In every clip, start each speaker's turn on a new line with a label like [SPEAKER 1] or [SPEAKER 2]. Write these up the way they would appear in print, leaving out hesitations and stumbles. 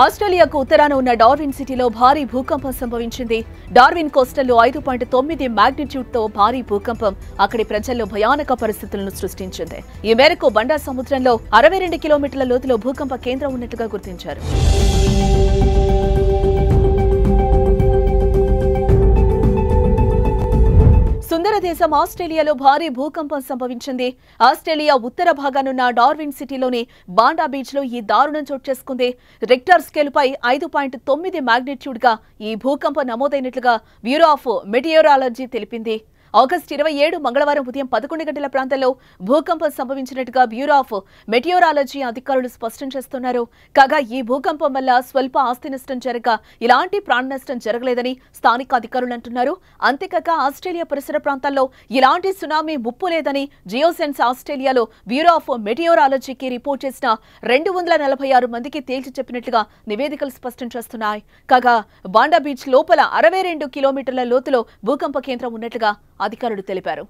[SPEAKER 1] ఆస్ట్రేలియాకు ఉత్తరాన ఉన్న డార్విన్ సిటీలో భారీ భూకంపం సంభవించింది. డార్విన్ కోస్టల్లో 5.9 మాగ్నిట్యూడ్తో భారీ భూకంపం అక్కడి ప్రజల్లో భయానక పరిస్థితులను సృష్టించింది. ఈ మేరకు బండా సముద్రంలో 62 కిలోమీటర్ల లోతులో భూకంప కేంద్రం ఉన్నట్లుగా గుర్తించారు. సుందర దేశం ఆస్ట్రేలియాలో భారీ భూకంపం సంభవించింది. ఆస్ట్రేలియా ఉత్తర భాగానున్న డార్విన్ సిటీలోని బాండా బీచ్ లో ఈ దారుణం చోటు చేసుకుంది. రిక్టర్ స్కేలుపై 5.9 మాగ్నిట్యూడ్ గా ఈ భూకంపం నమోదైనట్లుగా బ్యూరో ఆఫ్ మెటియోరాలజీ తెలిపింది. ఆగస్టు 27 మంగళవారం ఉదయం 11 గంటల ప్రాంతంలో భూకంపం సంభవించినట్టుగా బ్యూరో ఆఫ్ మెటియోరాలజీ అధికారులు స్పష్టం చేస్తున్నారు. కాగా ఈ భూకంపం వల్ల స్వల్ప ఆస్తి నష్టం జరగ ఇలాంటి ప్రాణ నష్టం జరగలేదని స్థానిక అధికారులు అంటున్నారు. అంతేకాక ఆస్ట్రేలియా పరిసర ప్రాంతాల్లో ఇలాంటి సునామీ ముప్పు లేదని జియోసెన్స్ ఆస్ట్రేలియాలో బ్యూరో ఆఫ్ మెటియోరాలజీకి రిపోర్ట్ చేసిన 246 మందికి తేల్చి చెప్పినట్లుగా నివేదికలు స్పష్టం చేస్తున్నాయి. కాగా బాండా బీచ్ లోపల 62 కిలోమీటర్ల లోతులో భూకంప కేంద్రం ఉన్నట్లుగా అధికారులు తెలిపారు.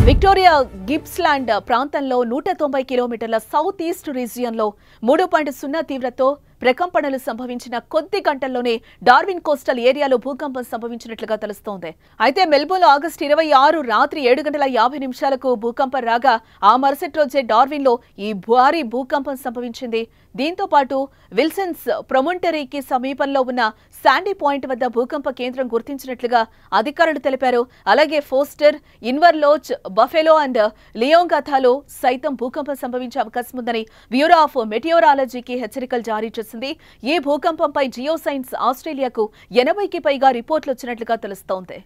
[SPEAKER 1] విక్టోరియా గిప్స్లాండ్ ప్రాంతంలో 190 కిలోమీటర్ల సౌత్ ఈస్ట్ రీజియన్లో 3.0 తీవ్రతతో ప్రకంపనలు సంభవించిన కొద్ది గంటల్లోనే డార్విన్ కోస్టల్ ఏరియాలో భూకంపం సంభవించినట్లుగా తెలుస్తోంది. అయితే మెల్బోర్న్లో ఆగస్టు 26 రాత్రి 7:50 భూకంపం రాగా ఆ మరుసటి రోజే డార్విన్లో ఈ భారీ భూకంపం సంభవించింది. దీంతో పాటు విల్సన్స్ ప్రొమంటరీకి సమీపంలో ఉన్న శాండీ పాయింట్ వద్ద భూకంప కేంద్రం గుర్తించినట్లుగా అధికారులు తెలిపారు. అలాగే ఫోస్టర్, ఇన్వర్లోచ్, బఫెలో అండ్ లియోంగాథాలో సైతం భూకంపం సంభవించే అవకాశం ఉందని బ్యూరో ఆఫ్ మెటియోరాలజీకి హెచ్చరికలు జారీ చేసింది. ఈ భూకంపంపై జియోసైన్స్ ఆస్ట్రేలియాకు 80కి పైగా రిపోర్టులు వచ్చినట్లుగా తెలుస్తోంది.